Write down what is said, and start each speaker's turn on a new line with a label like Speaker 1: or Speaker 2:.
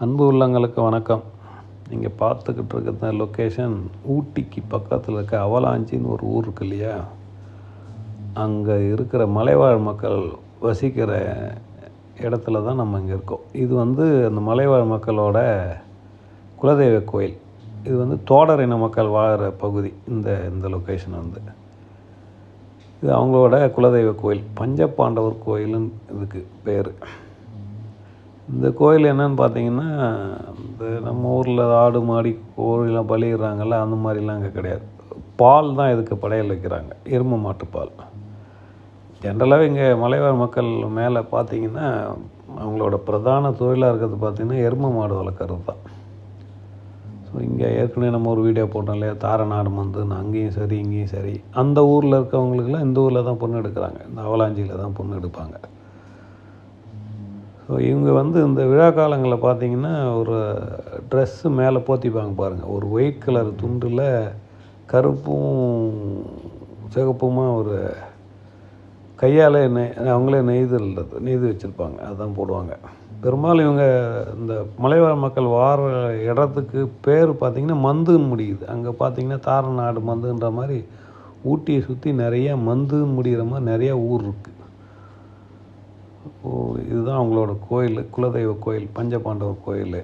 Speaker 1: அன்பு உள்ளங்களுக்கு வணக்கம். நீங்கள் பார்த்துக்கிட்டு இருக்கிற லொக்கேஷன் ஊட்டிக்கு பக்கத்தில் இருக்க அவலாஞ்சின்னு ஒரு ஊர் இருக்கு இல்லையா, அங்கே இருக்கிற மலைவாழ் மக்கள் வசிக்கிற இடத்துல தான் நம்ம இங்கே இருக்கோம். இது அந்த மலைவாழ் மக்களோட குலதெய்வ கோயில். இது தோடர் இன மக்கள் வாழ்கிற பகுதி. இந்த லொக்கேஷன் இது அவங்களோட குலதெய்வ கோயில். பஞ்சபாண்டவர் கோயிலுன்னு இதுக்கு பேர். இந்த கோயில் என்னன்னு பார்த்தீங்கன்னா, இந்த நம்ம ஊரில் ஆடு மாடி கோழிலாம் பலியிடுறாங்கல்ல, அந்த மாதிரிலாம் இங்கே கிடையாது. பால் தான் இதுக்கு படையல் வைக்கிறாங்க, எருமை மாட்டு பால். ஜென்ரலாகவே இங்கே மலைவாழ் மக்கள் மேலே பார்த்திங்கன்னா அவங்களோட பிரதான தொழிலாக இருக்கிறது பார்த்திங்கன்னா எருமை மாடு வளர்க்குறது தான். ஸோ இங்கே ஏற்கனவே நம்ம ஒரு வீடியோ போட்டோம் இல்லையா, தாரநாடு மந்துன்னு. அங்கேயும் சரி இங்கேயும் சரி அந்த ஊரில் இருக்கவங்களுக்குலாம் இந்த ஊரில் தான் பொண்ணு எடுக்கிறாங்க, இந்த அவலாஞ்சியில் தான் பொண்ணு எடுப்பாங்க. ஸோ இவங்க இந்த விழா காலங்களில் பார்த்திங்கன்னா ஒரு ட்ரெஸ்ஸு மேலே போத்திப்பாங்க பாருங்கள். ஒரு ஒயிட் கலர் துண்டில் கருப்பும் சிகப்புமா ஒரு கையால் அவங்களே நெய்து வச்சுருப்பாங்க. அதுதான் போடுவாங்க. பெரும்பாலும் இவங்க இந்த மலைவாழ் மக்கள் வார இடத்துக்கு பேர் பார்த்திங்கன்னா மந்துன்னு முடியுது. அங்கே பார்த்திங்கன்னா தாரநாடு மந்துன்ற மாதிரி ஊட்டியை சுற்றி நிறையா மந்துன்னு முடிகிற மாதிரி நிறையா ஊர் இருக்குது. இதுதான் அவங்களோட கோயில், குலதெய்வ கோயில், பஞ்சபாண்டவர் கோயில்.